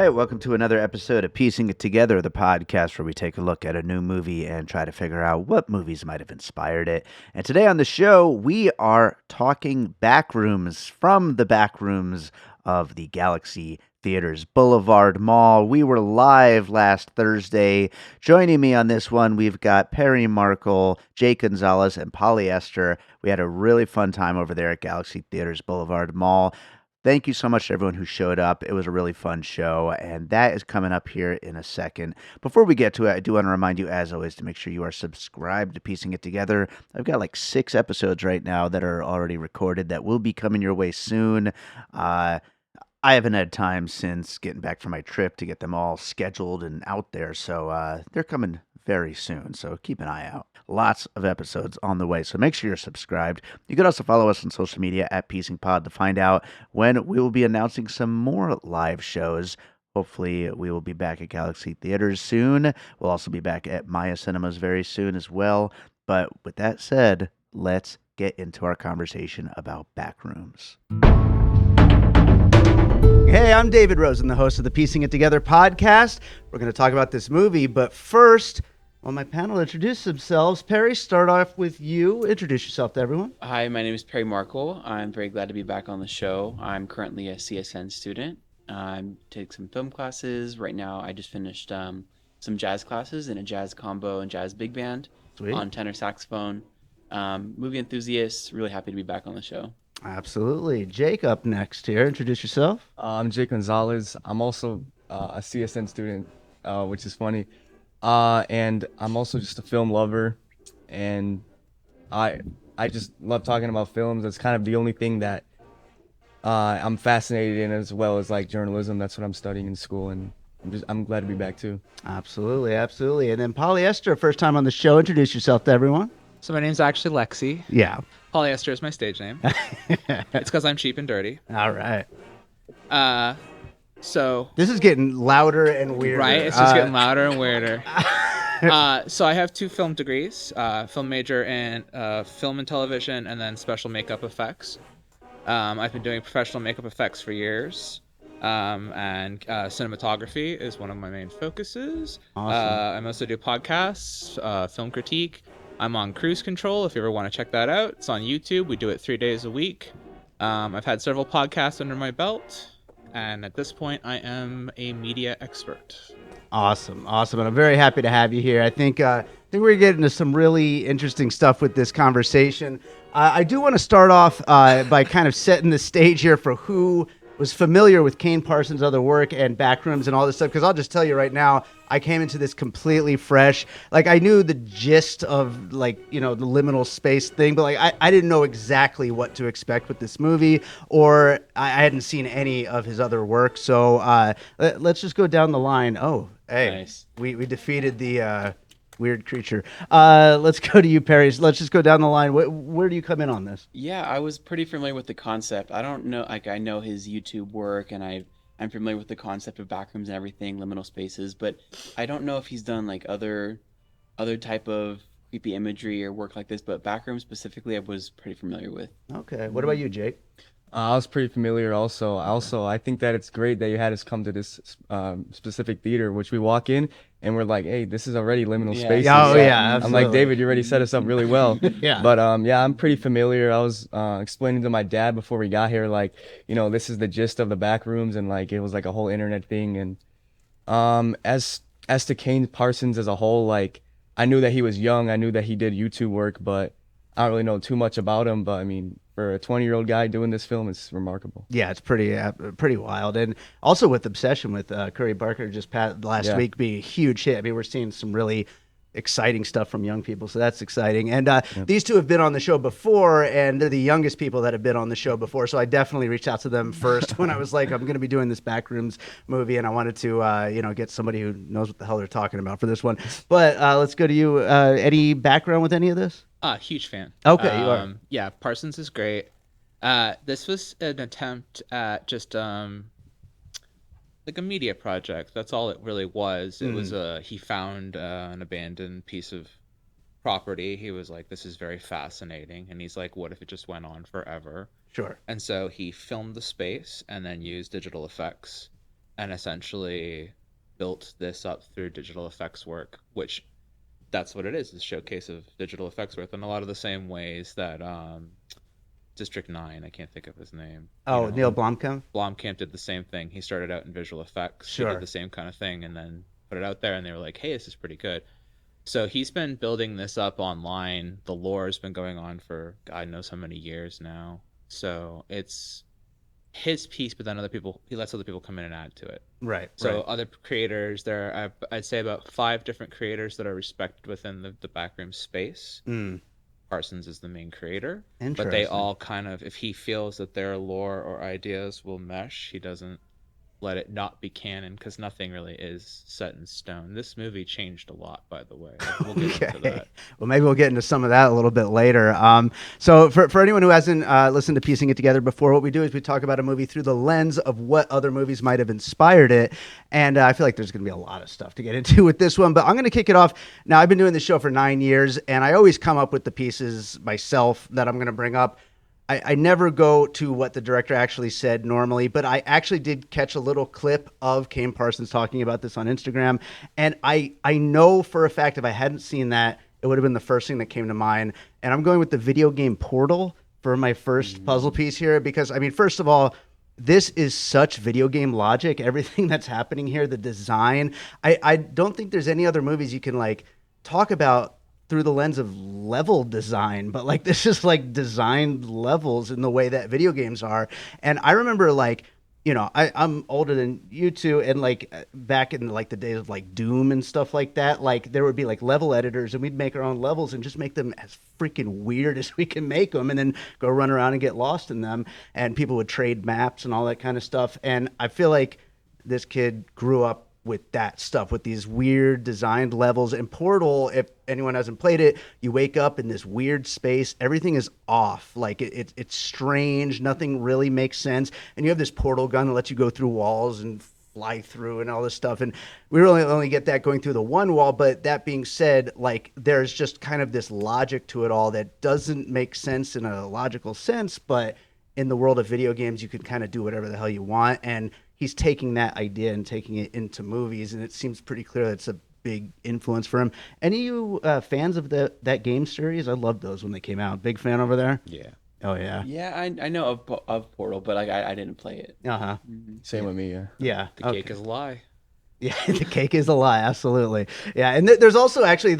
right, welcome to another episode of Piecing It Together, the podcast where we take a look at a new movie and try to figure out what movies might have inspired it. And today on the show, we are talking Backrooms from the Backrooms of the Galaxy Theatres Boulevard Mall. We were live last Thursday. Joining me on this one, we've got Perry Markle, Jake Gonzalez, and Poly Eysther. We had a really fun time over there at Galaxy Theatres Boulevard Mall. Thank you so much to everyone who showed up. It was a really fun show, and that is coming up here in a second. Before we get to it, I do want to remind you, as always, to make sure you are subscribed to Piecing It Together. I've got like 6 episodes right now that are already recorded that will be coming your way soon. I haven't had time since getting back from my trip to get them all scheduled and out there, so they're coming very soon, so keep an eye out. Lots of episodes on the way, so make sure you're subscribed. You can also follow us on social media at PiecingPod to find out when we will be announcing some more live shows. Hopefully, we will be back at Galaxy Theaters soon. We'll also be back at Maya Cinemas very soon as well. But with that said, let's get into our conversation about Backrooms. Hey, I'm David Rosen, the host of the Piecing It Together podcast. We're going to talk about this movie, but first, while my panel introduce themselves, Perry, start off with you. Introduce yourself to everyone. Hi, my name is Perry Markle. I'm very glad to be back on the show. I'm currently a CSN student. I'm taking some film classes. Right now, I just finished some jazz classes in a jazz combo and jazz big band. Sweet. On tenor saxophone. Movie enthusiast, really happy to be back on the show. Absolutely. Jake up next here. Introduce yourself. I'm Jake Gonzalez. I'm also a CSN student, which is funny. And I'm also just a film lover. And I just love talking about films. It's kind of the only thing that I'm fascinated in, as well as like journalism. That's what I'm studying in school. And I'm glad to be back too. Absolutely. Absolutely. And then Poly Eysther, first time on the show. Introduce yourself to everyone. So my name's actually Lexi. Yeah. Poly Eysther is my stage name. It's because I'm cheap and dirty. All right. So This is getting louder and weirder. right, it's just getting louder and weirder. So I have 2 film degrees, film major in film and television, and then special makeup effects. I've been doing professional makeup effects for years, and cinematography is one of my main focuses. Awesome. I also do podcasts, film critique. I'm on Cruise Control if you ever want to check that out. It's on YouTube. We do it 3 days a week. I've had several podcasts under my belt, and at this point, I am a media expert. Awesome, and I'm very happy to have you here. I think we're getting into some really interesting stuff with this conversation. I do want to start off by kind of setting the stage here for who was familiar with Kane Parsons' other work and Backrooms and all this stuff, because I'll just tell you right now, I came into this completely fresh. Like, I knew the gist of, like, you know, the liminal space thing, but like I didn't know exactly what to expect with this movie, or I hadn't seen any of his other work. So let's just go down the line. Oh, hey, Nice. we defeated the weird creature. Let's go to you, Perry. Let's just go down the line. Where do you come in on this? Yeah, I was pretty familiar with the concept. I don't know, like I know his YouTube work, and I'm familiar with the concept of backrooms and everything, liminal spaces, but I don't know if he's done like other type of creepy imagery or work like this, but backrooms specifically I was pretty familiar with. Okay. What about you, Jake? I was pretty familiar also. I think that it's great that you had us come to this specific theater, which we walk in and we're like, hey, this is already liminal Yeah. spaces. Oh, So yeah, I'm absolutely. like, David, you already set us up really well. Yeah. But yeah, I'm pretty familiar. I was explaining to my dad before we got here, like, you know, this is the gist of the back rooms, and like it was like a whole internet thing. And as to Kane Parsons as a whole, like I knew that he was young. I knew that he did YouTube work, but I don't really know too much about him. But I mean, for a 20-year-old guy doing this film, it's remarkable. Yeah, it's pretty wild, and also with Obsession with Curry Barker just last week being a huge hit. I mean, we're seeing some really exciting stuff from young people, so that's exciting. And these two have been on the show before, and they're the youngest people that have been on the show before. So I definitely reached out to them first when I was like, I'm going to be doing this Backrooms movie, and I wanted to get somebody who knows what the hell they're talking about for this one. But let's go to you. Any background with any of this? Huge fan. Okay, you are. Yeah, Parsons is great. This was an attempt at just like a media project. That's all it really was. It was he found an abandoned piece of property. He was like, this is very fascinating. And he's like, what if it just went on forever? Sure. And so he filmed the space and then used digital effects and essentially built this up through digital effects work, which that's what it is, a showcase of digital effects work in a lot of the same ways that District 9, I can't think of his name. Oh, Neil Blomkamp. Blomkamp did the same thing. He started out in visual effects. Sure. He did the same kind of thing and then put it out there, and they were like, hey, this is pretty good. So he's been building this up online. The lore has been going on for God knows how many years now. So it's his piece, but then he lets other people come in and add to it. Right. So other creators, I'd say about 5 different creators that are respected within the backroom space. Parsons is the main creator, but they all kind of, if he feels that their lore or ideas will mesh, he doesn't let it not be canon, because nothing really is set in stone. This movie changed a lot, by the way. We'll get into that. Well, maybe we'll get into some of that a little bit later. So for anyone who hasn't listened to Piecing It Together before, what we do is we talk about a movie through the lens of what other movies might have inspired it. And I feel like there's going to be a lot of stuff to get into with this one, but I'm going to kick it off. Now, I've been doing this show for 9 years, and I always come up with the pieces myself that I'm going to bring up. I never go to what the director actually said normally, but I actually did catch a little clip of Kane Parsons talking about this on Instagram. And I know for a fact if I hadn't seen that, it would have been the first thing that came to mind. And I'm going with the video game Portal for my first puzzle piece here, because, I mean, first of all, this is such video game logic. Everything that's happening here, the design. I don't think there's any other movies you can like talk about through the lens of level design, but like this is like designed levels in the way that video games are. And I remember like, you know, I'm older than you two, and like back in like the days of like Doom and stuff like that, like there would be like level editors and we'd make our own levels and just make them as freaking weird as we can make them, and then go run around and get lost in them, and people would trade maps and all that kind of stuff. And I feel like this kid grew up with that stuff, with these weird designed levels. And Portal, if anyone hasn't played it, you wake up in this weird space. Everything is off. Like it's strange. Nothing really makes sense. And you have this portal gun that lets you go through walls and fly through and all this stuff. And we really only get that going through the one wall. But that being said, like there's just kind of this logic to it all that doesn't make sense in a logical sense. But in the world of video games, you can kind of do whatever the hell you want. And he's taking that idea and taking it into movies, and it seems pretty clear that it's a big influence for him. Any of you fans of that game series? I loved those when they came out. Big fan over there? Yeah. Oh, yeah. Yeah, I know of Portal, but like I didn't play it. Uh-huh. Same with me, yeah. Yeah. The cake is a lie. Yeah, the cake is a lie, absolutely. Yeah, and there's also actually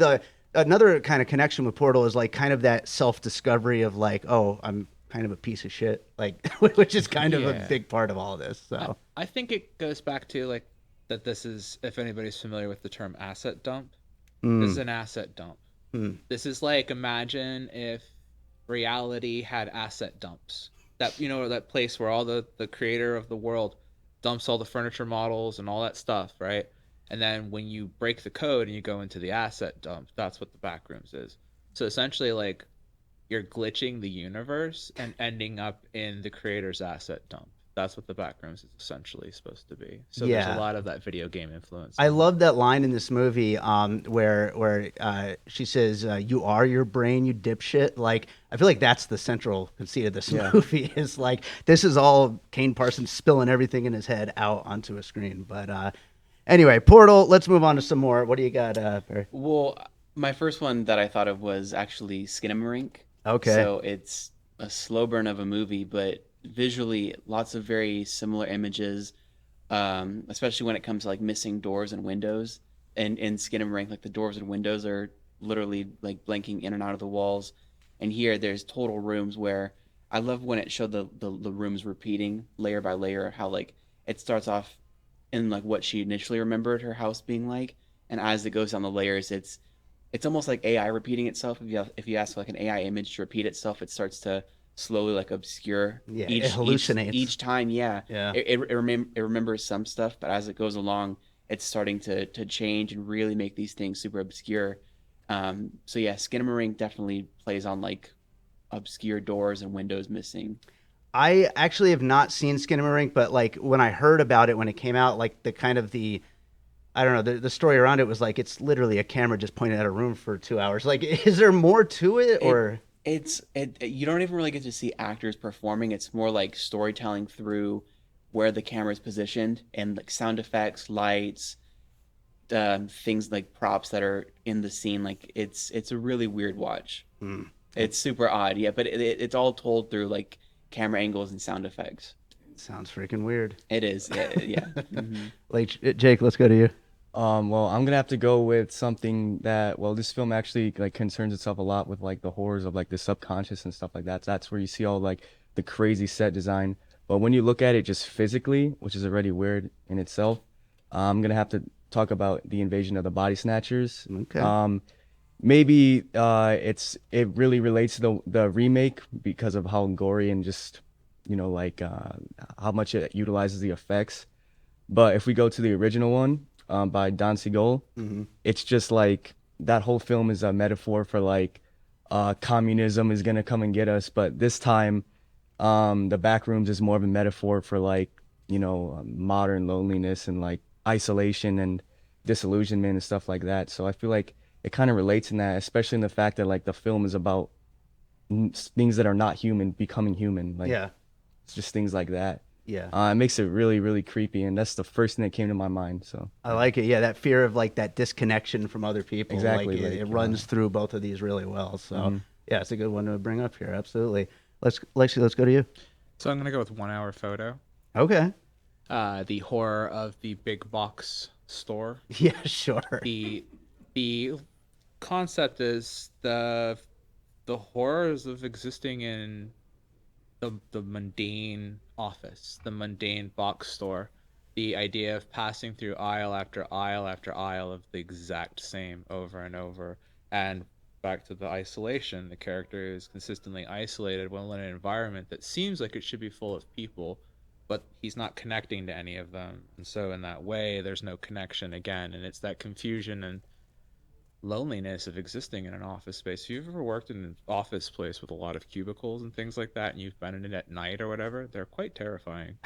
another kind of connection with Portal is like kind of that self-discovery of like, oh, I'm kind of a piece of shit, like, which is kind of a big part of all of this. So I think it goes back to like that this is, if anybody's familiar with the term asset dump, this is an asset dump. This is like, imagine if reality had asset dumps. That, you know, that place where all the creator of the world dumps all the furniture models and all that stuff, right? And then when you break the code and you go into the asset dump, that's what the Backrooms is. So essentially, like, you're glitching the universe and ending up in the creator's asset dump. That's what the Backrooms is essentially supposed to be. So there's a lot of that video game influence. I love that line in this movie where she says, "You are your brain, you dipshit." Like, I feel like that's the central conceit of this movie. Is like, this is all Kane Parsons spilling everything in his head out onto a screen. But anyway, Portal. Let's move on to some more. What do you got, Perry? Well, my first one that I thought of was actually Skinamarink. Okay. So it's a slow burn of a movie, but visually lots of very similar images, especially when it comes to like missing doors and windows. And in Skinamarink, like the doors and windows are literally like blinking in and out of the walls. And here there's total rooms where I love when it showed the rooms repeating layer by layer, how like it starts off in like what she initially remembered her house being like, and as it goes down the layers, it's almost like AI repeating itself. If you ask like an AI image to repeat itself, it starts to slowly like obscure. Yeah, it hallucinates each time. Yeah. It remembers some stuff, but as it goes along, it's starting to change and really make these things super obscure. So yeah, Skinamarink definitely plays on like obscure doors and windows missing. I actually have not seen Skinamarink, but like when I heard about it when it came out, like I don't know, the story around it was like it's literally a camera just pointing at a room for 2 hours. Like, is there more to it, or you don't even really get to see actors performing. It's more like storytelling through where the camera is positioned and like sound effects, lights, things like props that are in the scene. Like it's a really weird watch. It's super odd, yeah, but it's all told through like camera angles and sound effects. Sounds freaking weird. It is, yeah. Like Jake, let's go to you. Well, I'm gonna have to go with something that, well, this film actually like concerns itself a lot with like the horrors of like the subconscious and stuff like that. So that's where you see all like the crazy set design. But when you look at it just physically, which is already weird in itself, I'm gonna have to talk about the invasion of the body snatchers. Okay. Maybe it really relates to the remake because of how gory and just like how much it utilizes the effects. But if we go to the original one by Don Siegel, it's just like that whole film is a metaphor for like communism is gonna come and get us. But this time, the Backrooms is more of a metaphor for like modern loneliness and like isolation and disillusionment and stuff like that. So I feel like it kind of relates in that, especially in the fact that like the film is about things that are not human becoming human. Like Yeah. it's just things like that. Yeah. It makes it really, really creepy, and that's the first thing that came to my mind. So I like it. Yeah, that fear of like that disconnection from other people. Exactly, Like, it like, runs through both of these really well. So Mhm. yeah, it's a good one to bring up here. Absolutely. Lexi, let's go to you. So I'm gonna go with 1 Hour Photo. Okay. The horror of the big box store. Yeah, sure. The concept is the horrors of existing in the mundane office, the mundane box store. The idea of passing through aisle after aisle after aisle of the exact same over and over. And back to the isolation, the character is consistently isolated while in an environment that seems like it should be full of people, but he's not connecting to any of them. And so in that way, there's no connection again. And it's that confusion and loneliness of existing in an office space. If you've ever worked in an office place with a lot of cubicles and things like that, and you've been in it at night or whatever, they're quite terrifying.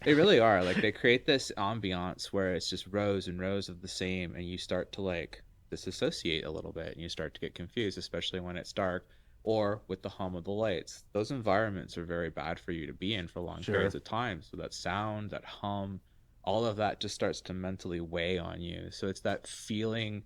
They really are. Like, they create this ambiance where it's just rows and rows of the same, and you start to like disassociate a little bit, and you start to get confused, especially when it's dark or with the hum of the lights. Those environments are very bad for you to be in for long periods of time. So that sound, that hum, all of that just starts to mentally weigh on you. So it's that feeling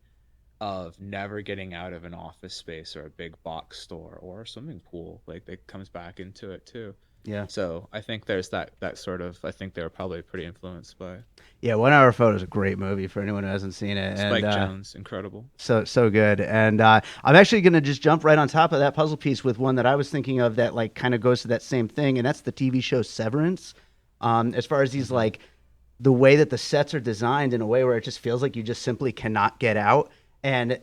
of never getting out of an office space or a big box store or a swimming pool. Like, it comes back into it too. Yeah. So I think there's that sort of, I think they were probably pretty influenced by Yeah, 1 Hour Photo is a great movie for anyone who hasn't seen it. Spike And Jonze. Incredible. so good. And I'm actually going to just jump right on top of that puzzle piece with one that I was thinking of that like kind of goes to that same thing, and that's the TV show Severance. As far as these like the way that the sets are designed in a way where it just feels like you just simply cannot get out. And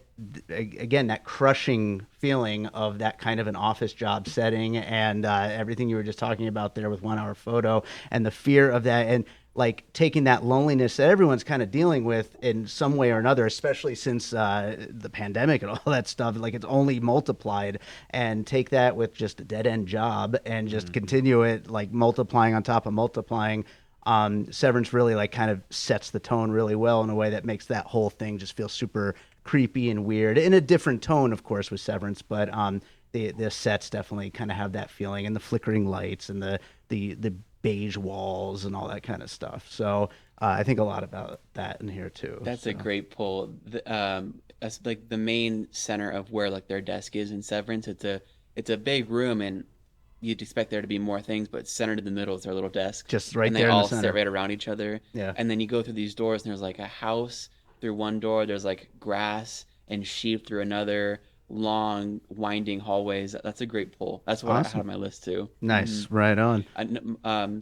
again, that crushing feeling of that kind of an office job setting, and everything you were just talking about there with 1 Hour Photo, and the fear of that, and like taking that loneliness that everyone's kind of dealing with in some way or another, especially since the pandemic and all that stuff. Like, it's only multiplied, and take that with just a dead end job and just continue it, like multiplying on top of multiplying. Severance really like kind of sets the tone really well in a way that makes that whole thing just feel super creepy and weird, in a different tone, of course, with Severance. But the sets definitely kind of have that feeling, and the flickering lights and the beige walls and all that kind of stuff. So I think a lot about that in here too. That's a great pull. That's like the main center of where like their desk is in Severance. It's a big room, and you'd expect there to be more things, but centered in the middle is their little desk. Just right and there they in the all center. sit right around each other. Yeah. And then you go through these doors, and there's like a house through one door. There's like grass and sheep through another, long winding hallways. That's a great pull. That's what I had on my list too. Nice, right on.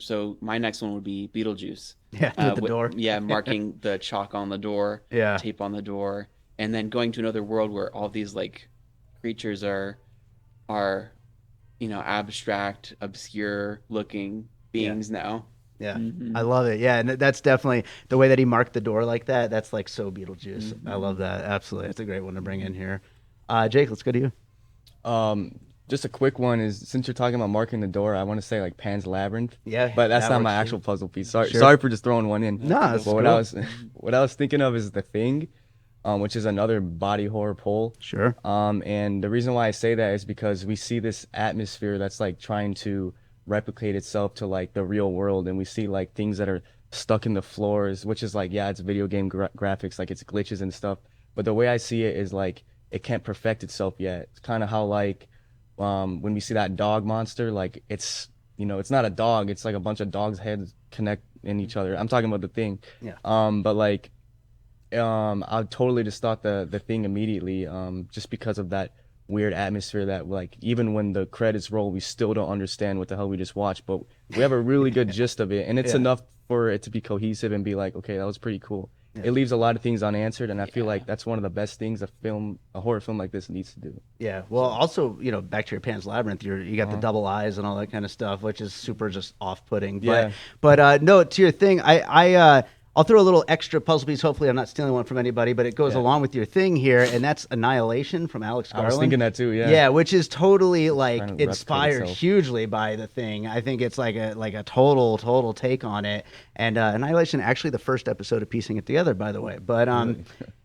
So my next one would be Beetlejuice. Yeah, with the door. Yeah, marking the chalk on the door, Yeah. tape on the door, and then going to another world where all these like creatures are abstract, obscure looking beings now. Yeah, I love it. Yeah, and that's definitely the way that he marked the door like that. That's like so Beetlejuice. I love that. Absolutely, it's a great one to bring in here. Jake, let's go to you. Just a quick one is, since you're talking about marking the door, I want to say like Pan's Labyrinth. Yeah, But that's that not my works, actual puzzle piece. Sorry, Sure. sorry for just throwing one in. No, that's But cool. what I was thinking of is The Thing, which is another body horror pull. Sure. And the reason why I say that is because we see this atmosphere that's like trying to replicate itself to like the real world, and we see like things that are stuck in the floors, which is like, yeah, it's video game graphics, like it's glitches and stuff. But the way I see it is like it can't perfect itself yet. It's kind of how like when we see that dog monster, like it's, you know, it's not a dog, it's like a bunch of dogs' heads connect in each other. I'm talking about the Thing. Yeah. But like I totally just thought the Thing immediately, just because of that weird atmosphere that like even when the credits roll, we still don't understand what the hell we just watched, but we have a really good gist of it, and it's enough for it to be cohesive and be like, okay, that was pretty cool. It leaves a lot of things unanswered, and I feel like that's one of the best things a horror film like this needs to do. Yeah. Well, also, you know, back to your Pan's Labyrinth, you got the double eyes and all that kind of stuff, which is super just off-putting. But no, to your thing, I'll throw a little extra puzzle piece. Hopefully, I'm not stealing one from anybody, but it goes along with your thing here, and that's Annihilation from Alex Garland. I was thinking that too. Yeah. Yeah, which is totally like Trying to inspired replicate itself. hugely by the Thing. I think it's like a total take on it. And Annihilation, actually, the first episode of piecing it together, by the way. But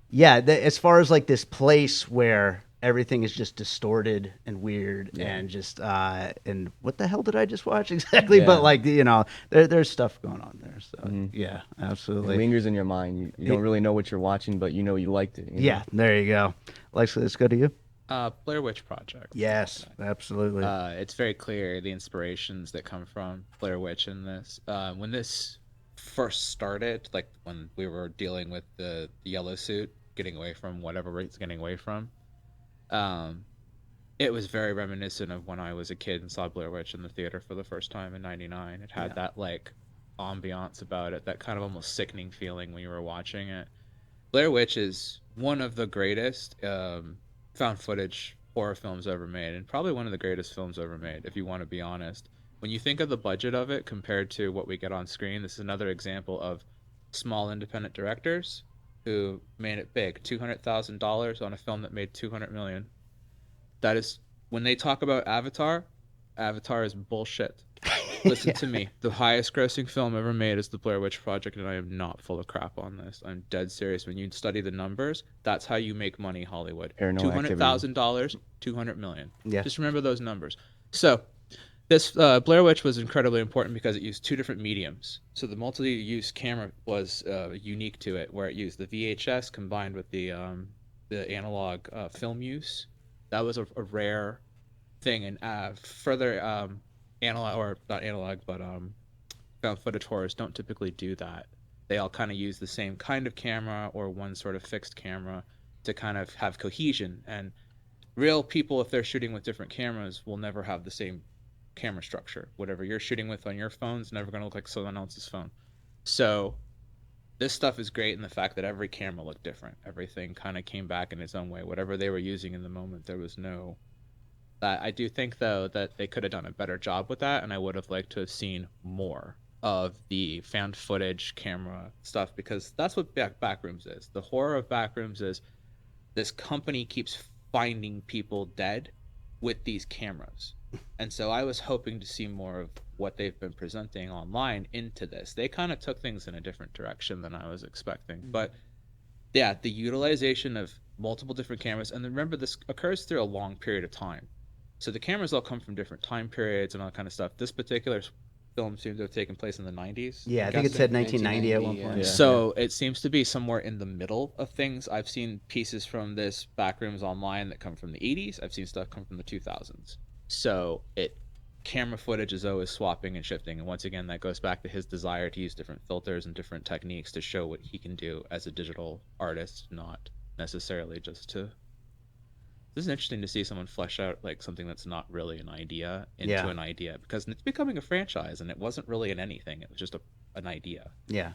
yeah, as far as like this place where everything is just distorted and weird and just and what the hell did I just watch exactly? But like, you know, there's stuff going on there. So yeah, absolutely. It lingers in your mind. You don't really know what you're watching, but you know you liked it. You know? There you go. Lexi, let's go to you. Blair Witch Project. Yes, absolutely. It's very clear the inspirations that come from Blair Witch in this. When this first started, like when we were dealing with the yellow suit, getting away from whatever it's getting away from, it was very reminiscent of when I was a kid and saw Blair Witch in the theater for the first time in '99. It had that like ambiance about it, that kind of almost sickening feeling when you were watching it. Blair Witch is one of the greatest found footage horror films ever made, and probably one of the greatest films ever made, if you want to be honest. When you think of the budget of it compared to what we get on screen, this is another example of small independent directors who made it big. $200,000 on a film that made $200 million. That is, when they talk about Avatar is bullshit. Listen to me. The highest grossing film ever made is The Blair Witch Project, and I am not full of crap on this. I'm dead serious. When you study the numbers, that's how you make money, Hollywood. $200,000, $200 million. Yeah. Just remember those numbers. So this Blair Witch was incredibly important because it used two different mediums. So the multi-use camera was unique to it, where it used the VHS combined with the analog film use. That was a rare thing, and further analog, or not analog, but found footage horrors don't typically do that. They all kind of use the same kind of camera or one sort of fixed camera to kind of have cohesion. And real people, if they're shooting with different cameras, will never have the same camera structure. Whatever you're shooting with on your phone is never going to look like someone else's phone. So this stuff is great in the fact that every camera looked different. Everything kind of came back in its own way. Whatever they were using in the moment, there was no... I do think, though, that they could have done a better job with that, and I would have liked to have seen more of the found footage camera stuff, because that's what Backrooms is. The horror of Backrooms is this company keeps finding people dead with these cameras. And so I was hoping to see more of what they've been presenting online into this. They kind of took things in a different direction than I was expecting. But yeah, the utilization of multiple different cameras, and remember, this occurs through a long period of time. So the cameras all come from different time periods and all that kind of stuff. This particular film seems to have taken place in the 90s. Yeah, I think it said 1990 at one point. Yeah. So it seems to be somewhere in the middle of things. I've seen pieces from this Backrooms online that come from the 80s. I've seen stuff come from the 2000s. So camera footage is always swapping and shifting. And once again, that goes back to his desire to use different filters and different techniques to show what he can do as a digital artist, not necessarily just to... This is interesting to see someone flesh out like something that's not really an idea into an idea, because it's becoming a franchise, and it wasn't really in anything. It was just an idea. Yeah.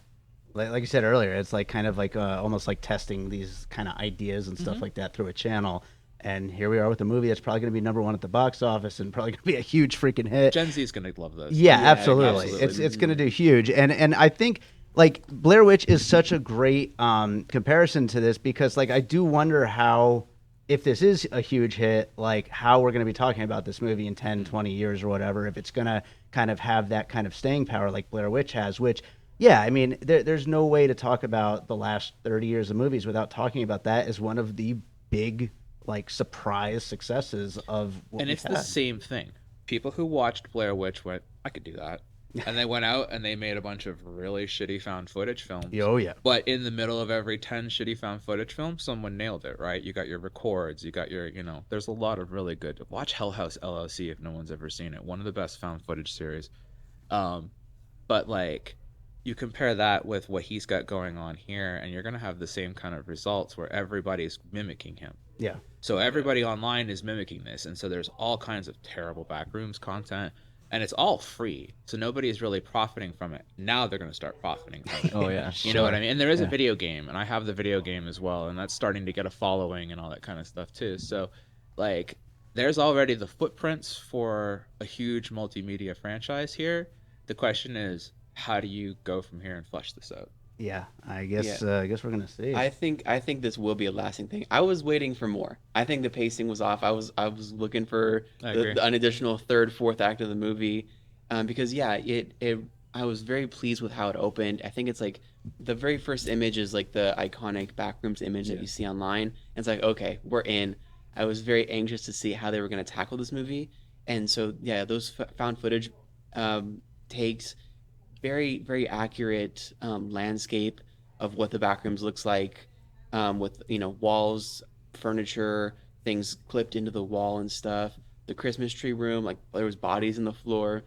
Like you said earlier, it's like kind of like almost like testing these kind of ideas and stuff like that through a channel. And here we are with a movie that's probably going to be #1 at the box office and probably going to be a huge freaking hit. Gen Z is going to love this. Yeah, absolutely. It's going to do huge. And I think like Blair Witch is such a great comparison to this, because like I do wonder how, if this is a huge hit, like how we're going to be talking about this movie in 10, 20 years or whatever, if it's going to kind of have that kind of staying power like Blair Witch has, which, yeah, I mean, there's no way to talk about the last 30 years of movies without talking about that as one of the big, like, surprise successes of what And it's the same thing. people who watched Blair Witch went, I could do that. And they went out and they made a bunch of really shitty found footage films. Oh, yeah. But in the middle of every 10 shitty found footage films, someone nailed it, right? You got your records, you got your, there's a lot of really good. Watch Hell House LLC if no one's ever seen it. One of the best found footage series. But like, you compare that with what he's got going on here, and you're going to have the same kind of results where everybody's mimicking him. Yeah. So everybody online is mimicking this, and so there's all kinds of terrible Backrooms content, and it's all free, so nobody is really profiting from it. Now they're going to start profiting from it. Oh yeah. You know what I mean? And there is a video game, and I have the video game as well, and that's starting to get a following and all that kind of stuff too. So, like, there's already the footprints for a huge multimedia franchise here. The question is, how do you go from here and flesh this out? Yeah, I guess we're gonna see. I think this will be a lasting thing. I was waiting for more. I think the pacing was off. I was looking for an additional third, fourth act of the movie, because I was very pleased with how it opened. I think it's like the very first image is like the iconic Backrooms image that you see online. And it's like, okay, we're in. I was very anxious to see how they were going to tackle this movie, and so those found footage takes very, very accurate landscape of what the Backrooms looks like, with walls, furniture, things clipped into the wall and stuff. The Christmas tree room, like there was bodies in the floor.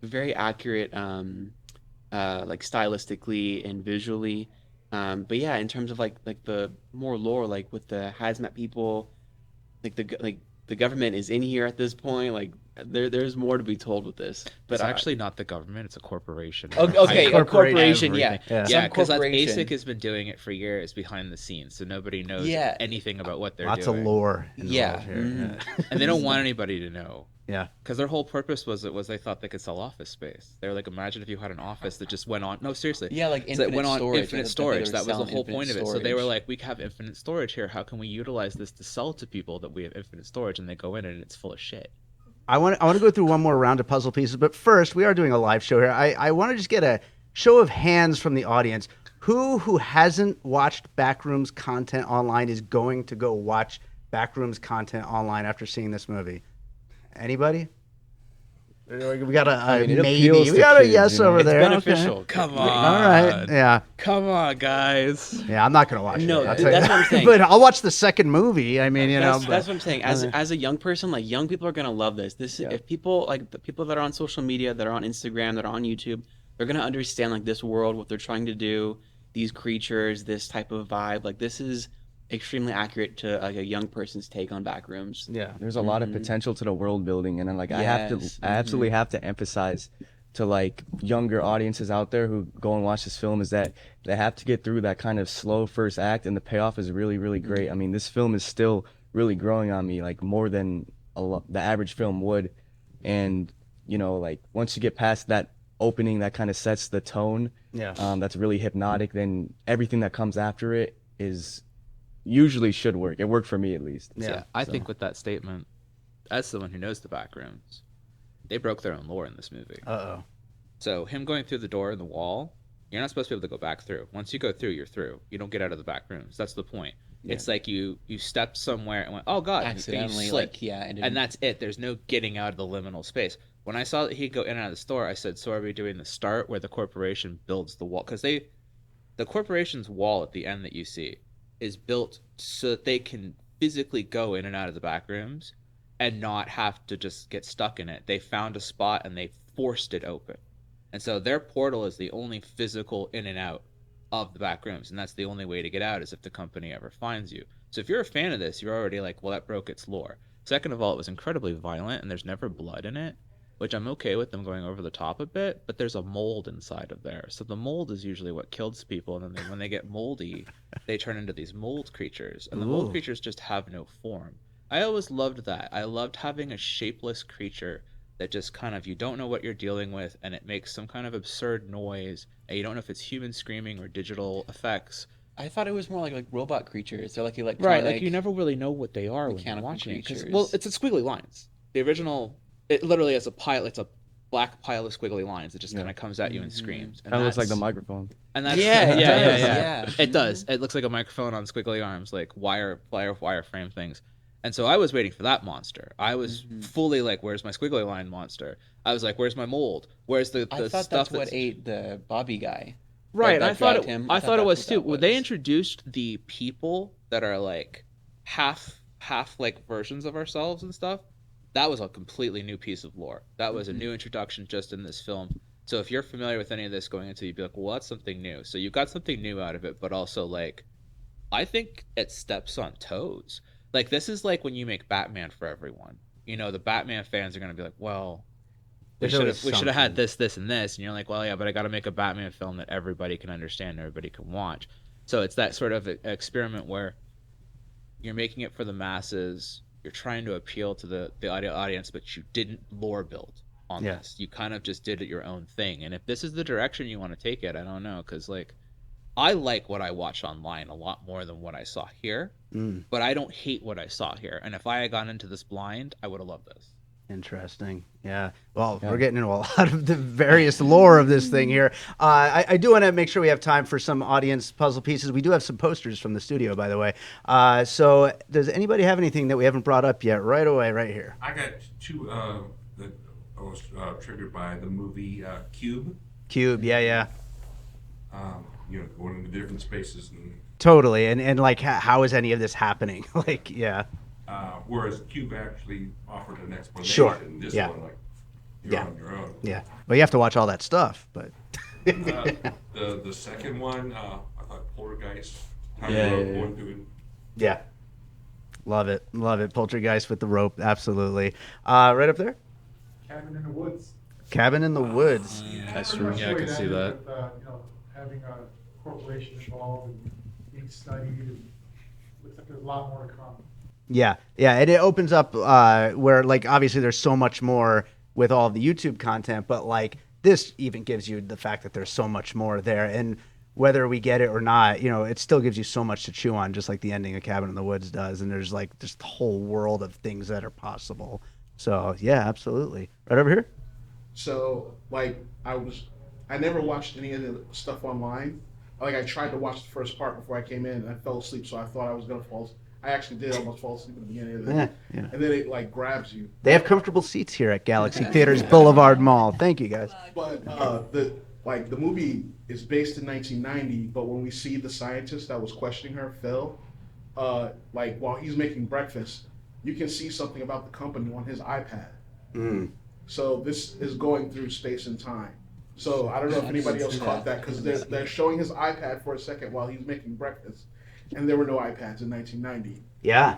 Very accurate, like stylistically and visually. But yeah, in terms of like the more lore, like with the hazmat people, like the government is in here at this point. Like there's more to be told with this. But it's actually not the government; it's a corporation. Okay, a corporation, yeah, because ASIC has been doing it for years behind the scenes, so nobody knows anything about what they're Lots doing. of lore. Here. And they don't want anybody to know. Yeah, because their whole purpose was they thought they could sell office space. They were like, imagine if you had an office that just went on. No, seriously. Yeah, like infinite storage. Infinite storage. That was the whole point of it. So they were like, we have infinite storage here. How can we utilize this to sell to people that we have infinite storage? And they go in and it's full of shit. I want to go through one more round of puzzle pieces, but first we are doing a live show here. I want to just get a show of hands from the audience. Who hasn't watched Backrooms content online is going to go watch Backrooms content online after seeing this movie? Anybody? We got a maybe. We got a yes over there. It's beneficial. Okay. Come on. All right. Yeah. Come on, guys. Yeah, I'm not gonna watch it. No, I'll that's tell you what I'm saying. But I'll watch the second movie. I mean, that's what I'm saying. As a young person, like young people are gonna love this. If people like the people that are on social media, that are on Instagram, that are on YouTube, they're gonna understand like this world, what they're trying to do, these creatures, this type of vibe. Like this is extremely accurate to like a young person's take on Backrooms. Yeah, there's a lot of potential to the world building, and like I absolutely have to emphasize to like younger audiences out there who go and watch this film is that they have to get through that kind of slow first act, and the payoff is really, really great. I mean, this film is still really growing on me, like more than the average film would, and like once you get past that opening that kind of sets the tone, that's really hypnotic, then everything that comes after it is usually should work. It worked for me at least. Yeah, I think with that statement, as someone who knows the Backrooms, they broke their own lore in this movie. Uh-oh. So him going through the door in the wall, you're not supposed to be able to go back through. Once you go through, you're through. You don't get out of the Backrooms. That's the point. Yeah. It's like you stepped somewhere and went, oh god, accidentally, and that's it. There's no getting out of the liminal space. When I saw that he'd go in and out of the store, I said, so are we doing the start where the corporation builds the wall? Because the corporation's wall at the end that you see is built so that they can physically go in and out of the Backrooms and not have to just get stuck in it. They found a spot and they forced it open. And so their portal is the only physical in and out of the Backrooms, and that's the only way to get out is if the company ever finds you. So if you're a fan of this, you're already like, well, that broke its lore. Second of all, it was incredibly violent and there's never blood in it, which I'm okay with them going over the top a bit, but there's a mold inside of there. So the mold is usually what kills people, and then when they get moldy, they turn into these mold creatures, and the mold creatures just have no form. I always loved that. I loved having a shapeless creature that just kind of, you don't know what you're dealing with, and it makes some kind of absurd noise, and you don't know if it's human screaming or digital effects. I thought it was more like robot creatures. They're like electronic. Right, like you never really know what they are when you're watching it. Well, it's a squiggly lines. The original, it literally has a pile. It's a black pile of squiggly lines that just kind of comes at you and screams. And that looks like the microphone. And that's yeah. It does. It looks like a microphone on squiggly arms, like wire frame things. And so I was waiting for that monster. I was fully like, where's my squiggly line monster? I was like, where's my mold? Where's the I thought stuff that's what ate the Bobby guy. Right, That I thought dragged it. him. I thought it that's was what too. that When they was. introduced the people that are like half like versions of ourselves and stuff, that was a completely new piece of lore. That was a new introduction just in this film. So if you're familiar with any of this going into, you'd be like, well, that's something new. So you got something new out of it, but also like, I think it steps on toes. Like this is like when you make Batman for everyone. You know, the Batman fans are gonna be like, well, we There's should always have had something. this, and this, and you're like, well, yeah, but I got to make a Batman film that everybody can understand, everybody can watch. So it's that sort of experiment where you're making it for the masses, you're trying to appeal to the audience, but you didn't lore build on Yeah. this. You kind of just did it your own thing. And if this is the direction you want to take it, I don't know, because like I like what I watched online a lot more than what I saw here, but I don't hate what I saw here. And if I had gone into this blind, I would have loved this. Interesting. Yeah. Well, we're getting into a lot of the various lore of this thing here. I do want to make sure we have time for some audience puzzle pieces. We do have some posters from the studio, by the way. So does anybody have anything that we haven't brought up yet? Right away, right here. I got two that I was triggered by the movie Cube. Cube. Yeah, yeah. Going into different spaces, and Totally. And like, how is any of this happening? Like, yeah. whereas Cube actually offered an explanation. Sure. This Yeah. one, like, you're Yeah. on your own. Yeah. Well, you have to watch all that stuff, but. The second one, I thought Poltergeist. Yeah. Going through it. Yeah. Love it. Love it. Poltergeist with the rope. Absolutely. Right up there. Cabin in the Woods. Cabin in the Woods. That's Pretty much yeah, I the way can it see ended that. With, having a corporation involved and being studied. And looks like there's a lot more to come. Yeah. Yeah. And it opens up where, like, obviously there's so much more with all the YouTube content, but like this even gives you the fact that there's so much more there. And whether we get it or not, it still gives you so much to chew on, just like the ending of Cabin in the Woods does. And there's like this whole world of things that are possible. So yeah, absolutely. Right over here. So, like, I never watched any of the stuff online. Like, I tried to watch the first part before I came in, and I fell asleep, so I thought I was going to fall asleep. I actually did almost fall asleep at the beginning of it. Yeah. And then it, like, grabs you. They have comfortable seats here at Galaxy Theatres Boulevard Mall. Thank you, guys. But the movie is based in 1990, but when we see the scientist that was questioning her, Phil, like, while he's making breakfast, you can see something about the company on his iPad. So this is going through space and time. So I don't know if anybody else caught that, because they're showing his iPad for a second while he's making breakfast, and there were no iPads in 1990. Yeah.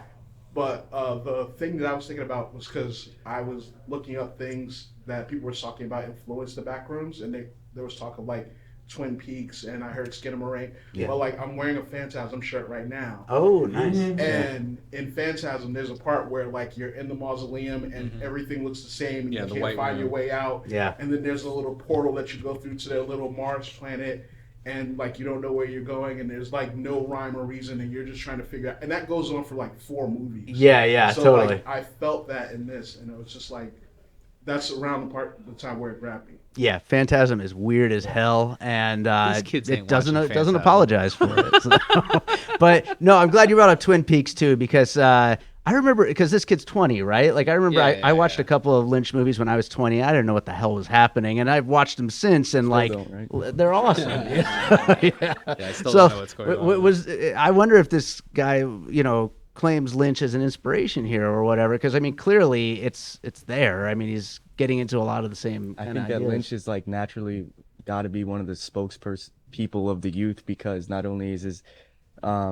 But the thing that I was thinking about was because I was looking up things that people were talking about influenced the Backrooms, and there was talk of like Twin Peaks, and I heard Skinamarink. Yeah. Well, like, I'm wearing a Phantasm shirt right now. Oh, nice. And in Phantasm, there's a part where, like, you're in the mausoleum and everything looks the same, and Yeah, you the can't white find room. your way out. Yeah. And then there's a little portal that you go through to their little Mars planet, and, like, you don't know where you're going, and there's, like, no rhyme or reason, and you're just trying to figure out. And that goes on for, like, 4 movies. Yeah, So, totally. like, I felt that in this, and it was just like, that's around the time where it grabbed me. Yeah, Phantasm is weird as hell, and These kids it ain't doesn't watching Phantasm. apologize for it. So. But no, I'm glad you brought up Twin Peaks too, because I remember, because this kid's 20, right? Like I remember I watched a couple of Lynch movies when I was 20. I didn't know what the hell was happening, and I've watched them since, and like don't, right? they're awesome. Yeah. I still So don't know what's going on. I wonder if this guy, claims Lynch as an inspiration here or whatever, because I mean clearly it's there. I mean he's getting into a lot of the same. I kind think of that ideas. Lynch is like naturally got to be one of the people of the youth, because not only is his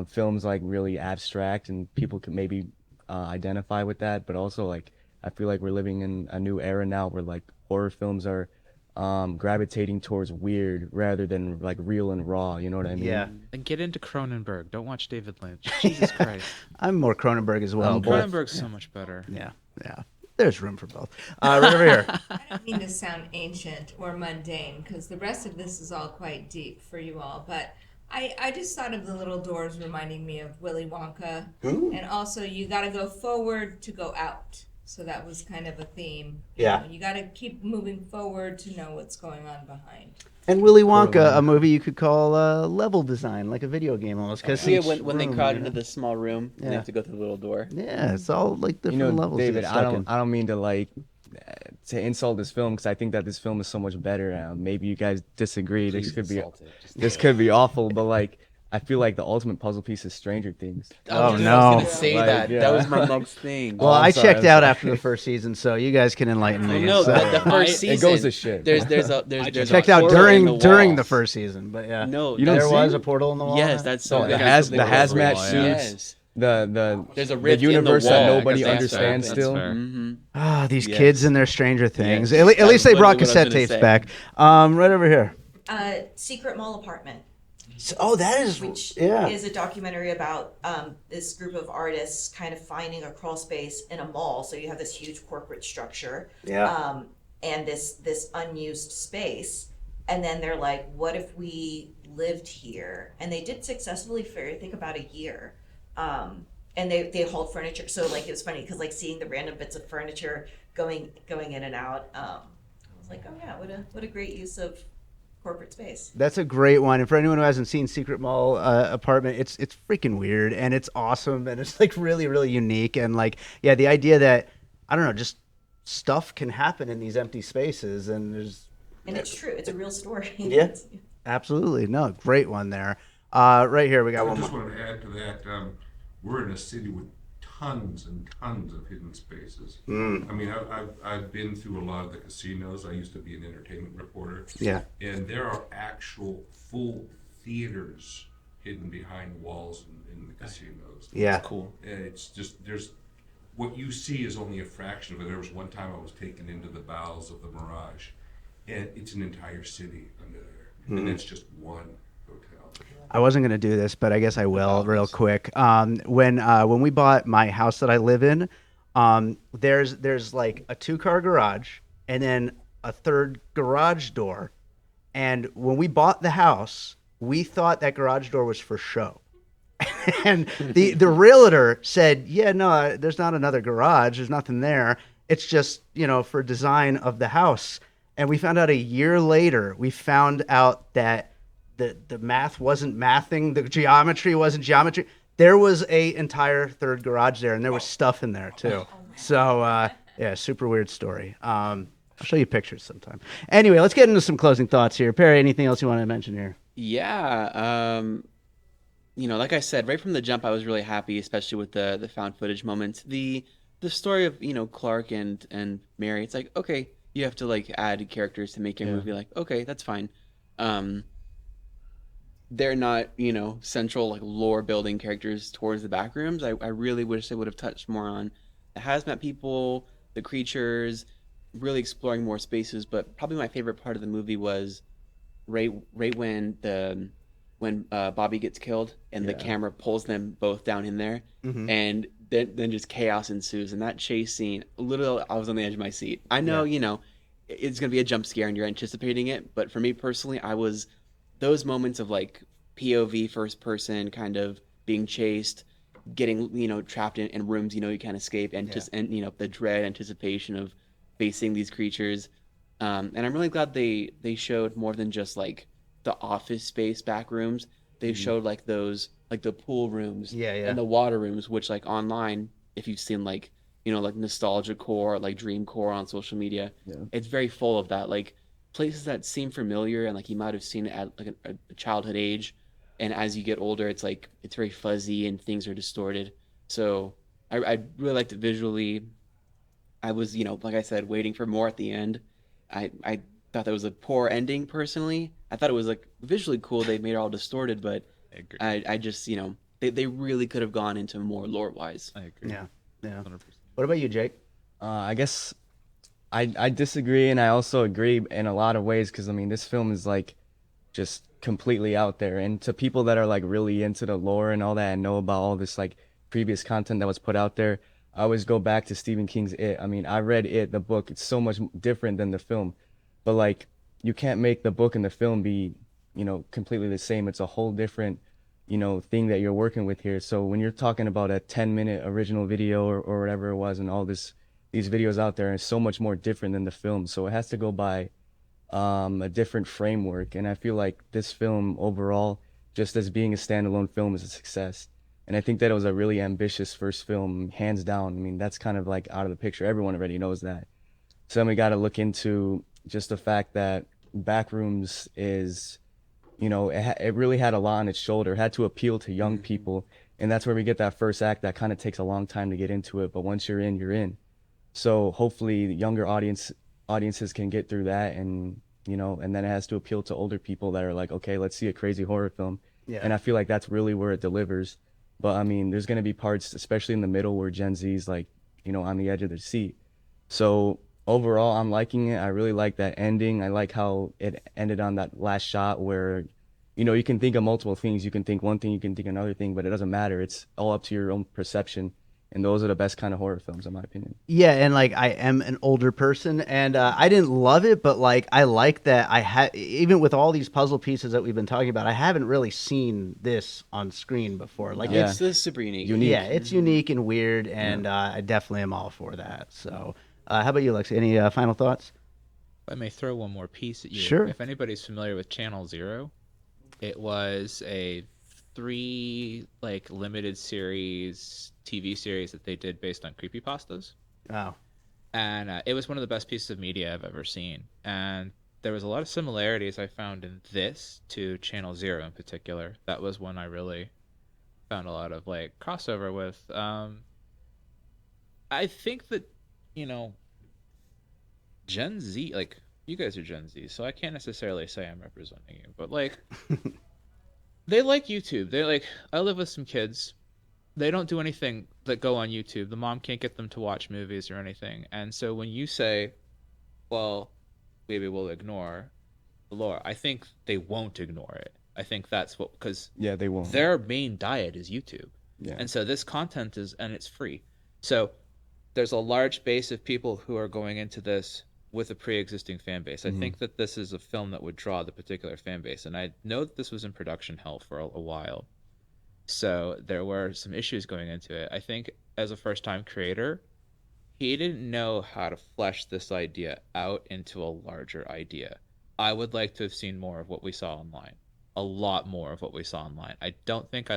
films like really abstract and people can maybe identify with that, but also like I feel like we're living in a new era now where like horror films are gravitating towards weird rather than like real and raw. You know what I mean? Yeah. And get into Cronenberg. Don't watch David Lynch. Jesus Christ. I'm more Cronenberg as well. but- Cronenberg's so much better. Yeah. There's room for both. Right over here. I don't mean to sound ancient or mundane, because the rest of this is all quite deep for you all, but I just thought of the little doors reminding me of Willy Wonka. And also, you got to go forward to go out. So that was kind of a theme. Yeah. You got to keep moving forward to know what's going on behind. And Willy Wonka, a movie you could call level design, like a video game almost. Cause Yeah, each when they room, crowd you know? into the small room and Yeah. they have to go through the little door. Yeah, it's all like You different know, levels. to David, get I stuck in. don't mean to like to insult this film because I think that this film is so much better. Maybe you guys disagree. This could be awful, but like I feel like the ultimate puzzle piece is Stranger Things. Oh, I was no. gonna say Like, that. yeah. That was my next thing. Well, I'm I sorry, checked I'm out sorry. after the first season, so you guys can enlighten Well, me. no, So- the first season. It goes to shit. There's checked a out portal in the during the walls. first season, but yeah. No, You don't there see was it? a portal in the wall. Yes, there? that's so. Oh, good. the hazmat wall, suits, yeah. Yes. the There's a rift in the universe wall that because nobody they have to understands open it. still. fair. Mm-hmm. Ah, these Yes. kids and their Stranger Things. Yes. At least That's they brought literally what I was cassette gonna tapes say. back. Right over here. Secret Mall Apartment, Oh, that is which yeah. is a documentary about this group of artists kind of finding a crawl space in a mall. So you have this huge corporate structure, Yeah. and this unused space, and then they're like, "What if we lived here?" And they did successfully for I think about a year. And they hauled furniture. So like it was funny because like seeing the random bits of furniture going in and out. I was like, oh yeah, what a great use of corporate space. That's a great one. And for anyone who hasn't seen Secret Mall Apartment, it's freaking weird and it's awesome and it's like really, really unique. And like, yeah, the idea that, I don't know, just stuff can happen in these empty spaces and there's. And it's true. It's a real story. Yeah. Absolutely. No, great one there. Right here, we got I one just more. want to add to that. We're in a city with tons and tons of hidden spaces. I mean, I've been through a lot of the casinos. I used to be an entertainment reporter. Yeah. And there are actual full theaters hidden behind walls in the casinos. Yeah. Cool. And it's just, what you see is only a fraction of it. There was one time I was taken into the bowels of the Mirage, and it's an entire city under there. And it's just one hotel. I wasn't gonna do this, but I guess I will real quick. When we bought my house that I live in, there's like a 2-car garage and then a third garage door. And when we bought the house, we thought that garage door was for show. And the realtor said, yeah, no, there's not another garage. There's nothing there. It's just, for design of the house. And we found out a year later, we found out that the math wasn't mathing, the geometry wasn't geometry. There was a entire third garage there, and there was stuff in there too. So yeah, super weird story. I'll show you pictures sometime. Anyway, let's get into some closing thoughts here. Perry, anything else you want to mention here? Yeah. Like I said, right from the jump, I was really happy, especially with the found footage moments. The story of Clark and Mary. It's like, okay, you have to like add characters to make your movie. Like, okay, that's fine. They're not, central like lore building characters towards the Backrooms. I really wish they would have touched more on the hazmat people, the creatures, really exploring more spaces. But probably my favorite part of the movie was right when Bobby gets killed and the camera pulls them both down in there, and then just chaos ensues. And that chase scene, literally, I was on the edge of my seat. I know, it's gonna be a jump scare and you're anticipating it, but for me personally, those moments of like POV first person kind of being chased, getting trapped in rooms you can't escape, and the dread anticipation of facing these creatures, and I'm really glad they showed more than just like the office space back rooms. They showed like those like the pool rooms and the water rooms, which like online, if you've seen like like nostalgia core, like dream core on social media, it's very full of that, like places that seem familiar and like you might have seen it at like a childhood age, and as you get older it's like it's very fuzzy and things are distorted. So I really liked it visually. I was like I said, waiting for more at the end. I thought that was a poor ending personally. I thought it was like visually cool, they made it all distorted, but I agree. I just they really could have gone into more lore wise. I agree. Yeah. 100%. What about you, Jake? I guess I disagree, and I also agree in a lot of ways, because I mean this film is like just completely out there, and to people that are like really into the lore and all that and know about all this like previous content that was put out there, I always go back to Stephen King's It. I mean, I read It, the book. It's so much different than the film, but like you can't make the book and the film be completely the same. It's a whole different thing that you're working with here. So when you're talking about a 10-minute original video or whatever it was, and all this these videos out there, and it's so much more different than the film. So it has to go by a different framework. And I feel like this film overall, just as being a standalone film, is a success. And I think that it was a really ambitious first film, hands down. I mean, that's kind of like out of the picture. Everyone already knows that. So then we got to look into just the fact that Backrooms is, you know, it really had a lot on its shoulder. It had to appeal to young people. And that's where we get that first act that kind of takes a long time to get into it. But once you're in, you're in. So hopefully the younger audiences can get through that, and you know, and then it has to appeal to older people that are like, okay, let's see a crazy horror film. Yeah. And I feel like that's really where it delivers. But I mean, there's going to be parts, especially in the middle, where Gen Z's like, you know, on the edge of their seat. So overall, I'm liking it. I really like that ending. I like how it ended on that last shot where, you know, you can think of multiple things. You can think one thing, you can think another thing, but it doesn't matter. It's all up to your own perception. And those are the best kind of horror films, in my opinion. Yeah, and like I am an older person, and I didn't love it, but like I like that I had, even with all these puzzle pieces that we've been talking about, I haven't really seen this on screen before. Like Yeah. It's super unique. yeah, it's unique and weird, and I definitely am all for that. So, how about you, Lexi? Any final thoughts? I may throw one more piece at you. Sure. If anybody's familiar with Channel Zero, it was a 3 like limited series TV series that they did based on creepypastas. Oh, And it was one of the best pieces of media I've ever seen. And there was a lot of similarities I found in this to Channel Zero in particular. That was one I really found a lot of like crossover with. I think that, you know, Gen Z, like you guys are Gen Z, so I can't necessarily say I'm representing you, but like they like YouTube. They're like, I live with some kids. They don't do anything that go on YouTube. The mom can't get them to watch movies or anything. And so when you say, well, maybe we'll ignore the lore, I think they won't ignore it. I think that's what, because Yeah, they won't. their main diet is YouTube. Yeah. And so this content is, and it's free. So there's a large base of people who are going into this with a pre-existing fan base. I think that this is a film that would draw the particular fan base. And I know that this was in production hell for a while. So there were some issues going into it. I think as a first-time creator, he didn't know how to flesh this idea out into a larger idea. I would like to have seen more of what we saw online. A lot more of what we saw online. I don't think I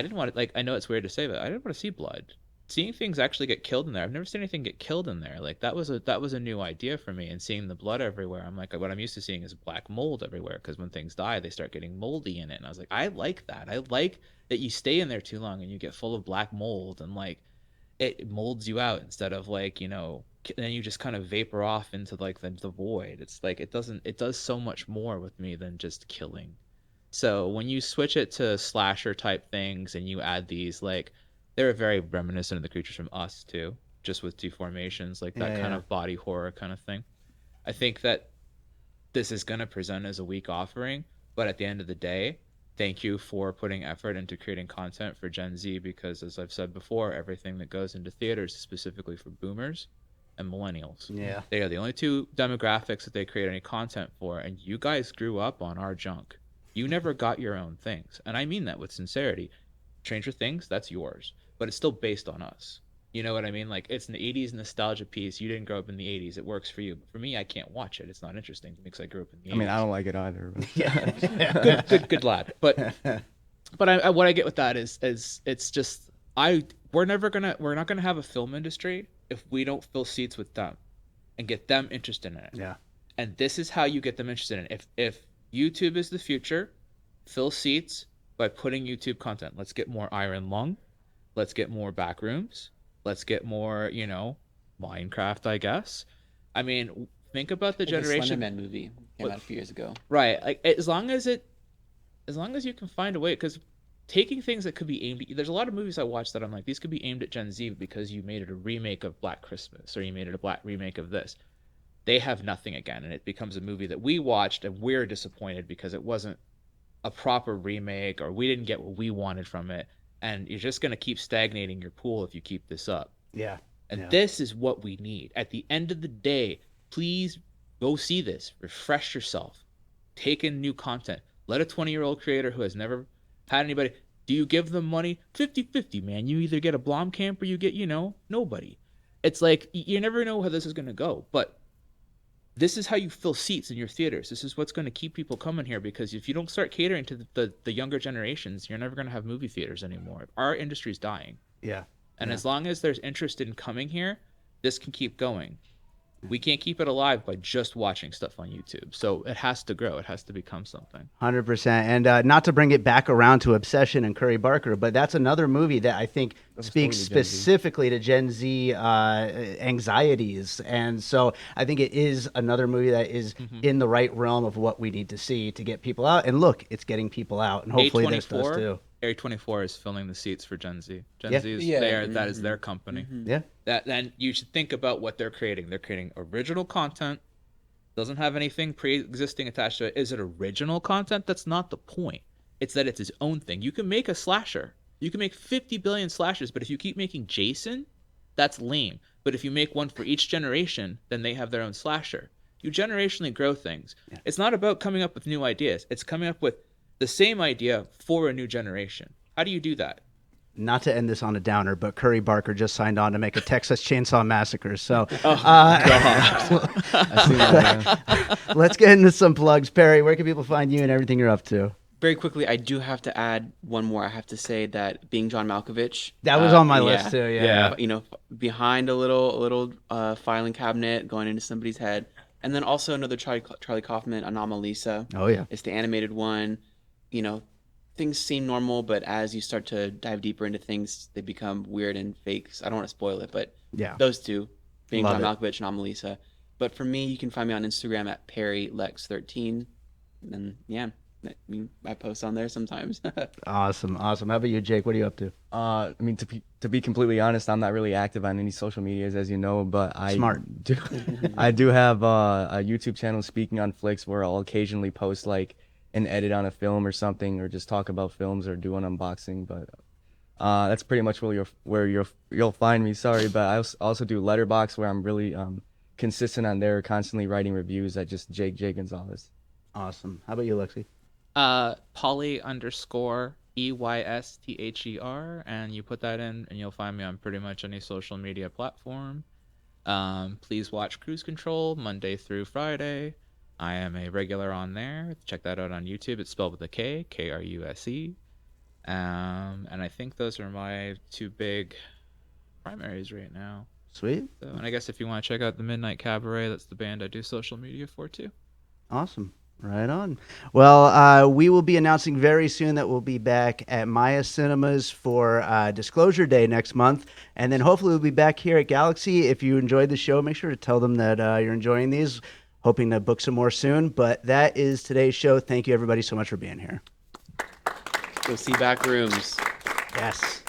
didn't want to, like, I know it's weird to say, but I didn't want to see blood. Seeing things actually get killed in there. I've never seen anything get killed in there. Like that was a new idea for me. And seeing the blood everywhere, I'm like, what I'm used to seeing is black mold everywhere, because when things die, they start getting moldy in it. And I was like, I like that. I like that you stay in there too long and you get full of black mold, and like it molds you out instead of like, you know, then you just kind of vapor off into like the void. It's like it does so much more with me than just killing. So when you switch it to slasher type things and you add these, like, they're very reminiscent of the creatures from Us too, just with deformations, like that kind of body horror kind of thing. I think that this is going to present as a weak offering, but at the end of the day, thank you for putting effort into creating content for Gen Z, because as I've said before, everything that goes into theaters is specifically for boomers and millennials. yeah. They are the only two demographics that they create any content for, and you guys grew up on our junk. You never got your own things, and I mean that with sincerity. Stranger Things, that's yours, but it's still based on us. You know what I mean? Like, it's an 80s nostalgia piece. You didn't grow up in the 80s. It works for you. But for me, I can't watch it. It's not interesting to me because I grew up in the 80s. I mean, I don't like it either. But. Yeah. Good lad. But what I get with that is it's just we're not gonna have a film industry if we don't fill seats with them and get them interested in it. Yeah. And this is how you get them interested in it. If YouTube is the future, fill seats by putting YouTube content. Let's get more Iron Lung. Let's get more Backrooms. Let's get more, you know, Minecraft, I guess. I mean, think about the generation. The Slenderman movie came out a few years ago. Right. Like, as long as you can find a way, because taking things that could be aimed at, there's a lot of movies I watch that I'm like, these could be aimed at Gen Z because you made it a remake of Black Christmas, or you made it a black remake of this. They have nothing again, and it becomes a movie that we watched and we're disappointed because it wasn't a proper remake, or we didn't get what we wanted from it. And you're just going to keep stagnating your pool if you keep this up. Yeah. And this is what we need. At the end of the day, please go see this. Refresh yourself. Take in new content. Let a 20-year-old creator who has never had anybody, do you give them money? 50-50, man. You either get a Blomkamp or you get, you know, nobody. it's like you never know how this is going to go, but this is how you fill seats in your theaters. This is what's going to keep people coming here, because if you don't start catering to the younger generations, you're never going to have movie theaters anymore. Our industry's dying. Yeah. And as long as there's interest in coming here, this can keep going. We can't keep it alive by just watching stuff on YouTube. So it has to grow. It has to become something. 100%. And not to bring it back around to Obsession and Curry Barker, but that's another movie that I think speaks specifically to Gen Z anxieties. And so I think it is another movie that is in the right realm of what we need to see to get people out. And look, it's getting people out. And hopefully this does too. A24 is filling the seats for Gen Z. Gen Yeah. Z is Yeah. there. That is their company. Yeah. That then you should think about what they're creating. They're creating original content. Doesn't have anything pre-existing attached to it. Is it original content? That's not the point. It's that it's his own thing. You can make a slasher. You can make 50 billion slashers, but if you keep making Jason, that's lame. But if you make one for each generation, then they have their own slasher. You generationally grow things. Yeah. It's not about coming up with new ideas. It's coming up with the same idea for a new generation. How do you do that? Not to end this on a downer, but Curry Barker just signed on to make a Texas Chainsaw Massacre. So let's get into some plugs. Perry, where can people find you and everything you're up to? Very quickly, I do have to add one more. I have to say that being John Malkovich. That was on my list too, yeah. You know, behind a little filing cabinet, going into somebody's head. And then also another Charlie Kaufman, Anomalisa. Oh, yeah. It's the animated one. You know, things seem normal, but as you start to dive deeper into things, they become weird and fake. I don't want to spoil it, but yeah, those two, being Love John it. Malkovich and Anomalisa. But for me, you can find me on Instagram at PerryLex13. And yeah, I post on there sometimes. Awesome. How about you, Jake? What are you up to? I mean, to be completely honest, I'm not really active on any social medias, as you know, but I do have a YouTube channel, Speaking on Flicks, where I'll occasionally post like an edit on a film or something, or just talk about films or do an unboxing. But that's pretty much where you'll find me. Sorry, but I also do Letterboxd, where I'm really consistent on there, constantly writing reviews at just J Gonzalez. Awesome. How about you, Lexi? Poly_EYSTHER, and you put that in and you'll find me on pretty much any social media platform. Please watch Cruise Control Monday through Friday. I am a regular on there. Check that out on YouTube. It's spelled with a K, Kruse. And I think those are my two big primaries right now. Sweet. So, and I guess if you want to check out the Midnight Cabaret, that's the band I do social media for too. Awesome. Right on. Well, we will be announcing very soon that we'll be back at Maya Cinemas for Disclosure Day next month. And then hopefully we'll be back here at Galaxy. If you enjoyed the show, make sure to tell them that you're enjoying these. Hoping to book some more soon. But that is today's show. Thank you, everybody, so much for being here. Go see Backrooms. Yes.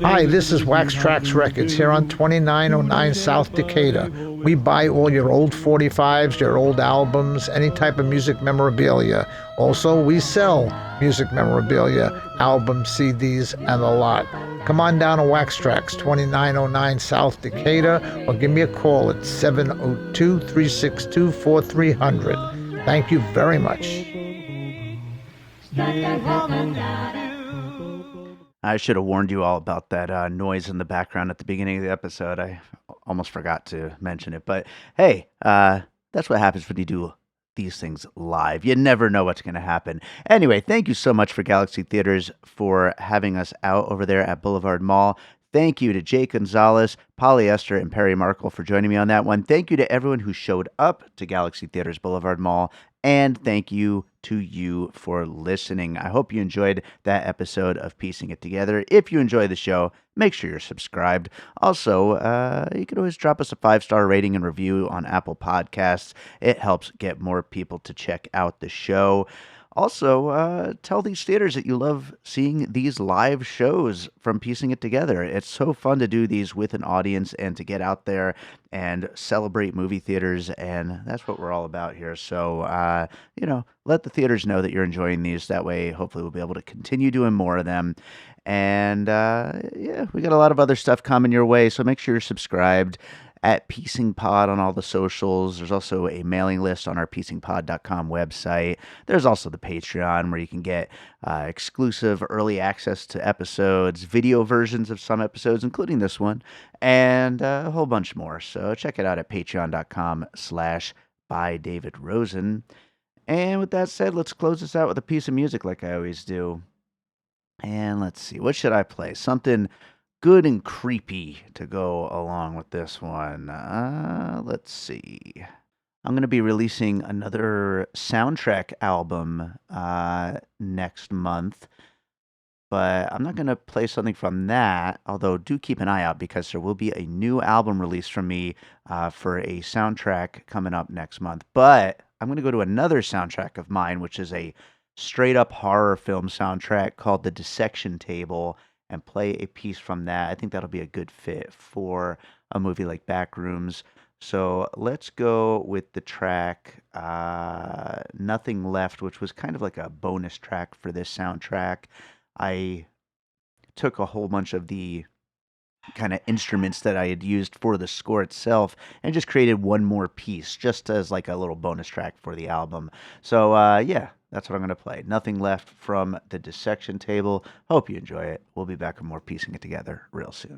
Hi, this is Wax Trax Records here on 2909 South Decatur. We buy all your old 45s, your old albums, any type of music memorabilia. Also, we sell music memorabilia, albums, CDs, and a lot. Come on down to Wax Trax, 2909 South Decatur, or give me a call at 702-362-4300. Thank you very much. I should have warned you all about that noise in the background at the beginning of the episode. I almost forgot to mention it. But hey, that's what happens when you do these things live. You never know what's going to happen. Anyway, thank you so much for Galaxy Theatres for having us out over there at Boulevard Mall. Thank you to Jake Gonzalez, Poly Eysther, and Perry Markle for joining me on that one. Thank you to everyone who showed up to Galaxy Theatres Boulevard Mall. And thank you to you for listening. I hope you enjoyed that episode of Piecing It Together. If you enjoy the show, make sure you're subscribed. Also, you can always drop us a 5-star rating and review on Apple Podcasts. It helps get more people to check out the show. Also, tell these theaters that you love seeing these live shows from Piecing It Together. It's so fun to do these with an audience and to get out there and celebrate movie theaters, and that's what we're all about here. So, let the theaters know that you're enjoying these. That way, hopefully, we'll be able to continue doing more of them. And, we got a lot of other stuff coming your way, so make sure you're subscribed. at Piecing Pod on all the socials. There's also a mailing list on our piecingpod.com website. There's also the Patreon where you can get exclusive early access to episodes, video versions of some episodes, including this one, and a whole bunch more. So check it out at patreon.com/bydavidrosen. And with that said, let's close this out with a piece of music like I always do. And let's see, what should I play? Something good and creepy to go along with this one. Let's see. I'm going to be releasing another soundtrack album next month, but I'm not going to play something from that, although do keep an eye out because there will be a new album released from me for a soundtrack coming up next month. But I'm going to go to another soundtrack of mine, which is a straight-up horror film soundtrack called The Dissection Table, and play a piece from that. I think that'll be a good fit for a movie like Backrooms. So let's go with the track Nothing Left, which was kind of like a bonus track for this soundtrack. I took a whole bunch of the kind of instruments that I had used for the score itself and just created one more piece just as like a little bonus track for the album. So yeah, that's what I'm going to play. Nothing Left from The Dissection Table. Hope you enjoy it. We'll be back with more Piecing It Together real soon.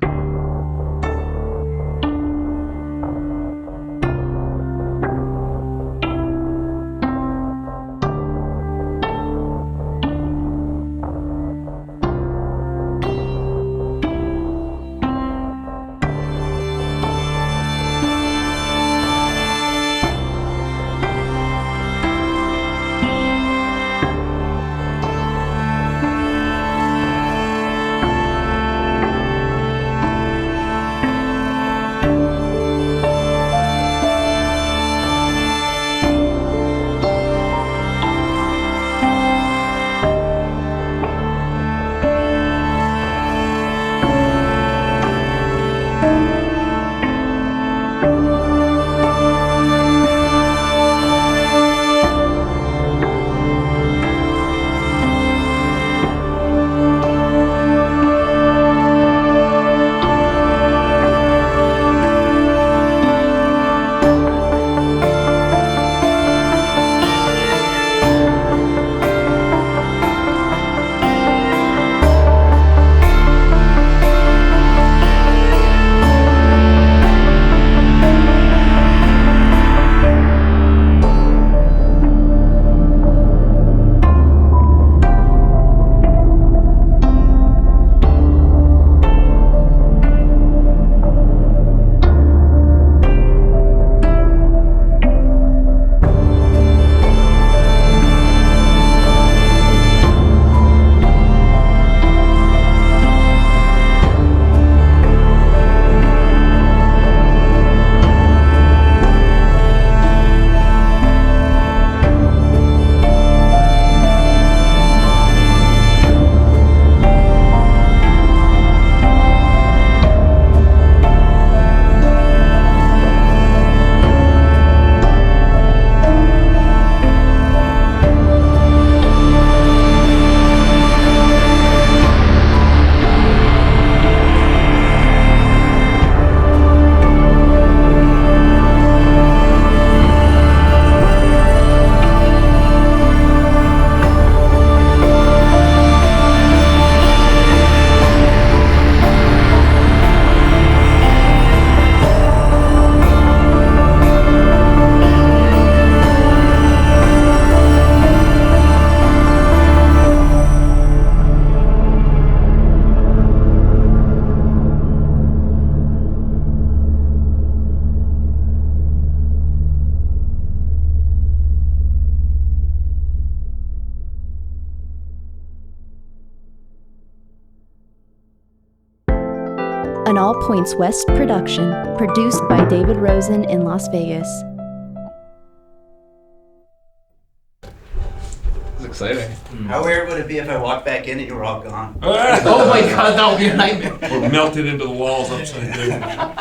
An All Points West production, produced by David Rosen in Las Vegas. It's exciting. How weird would it be if I walked back in and you were all gone? Oh my god, that would be a nightmare. Or melted into the walls upside down.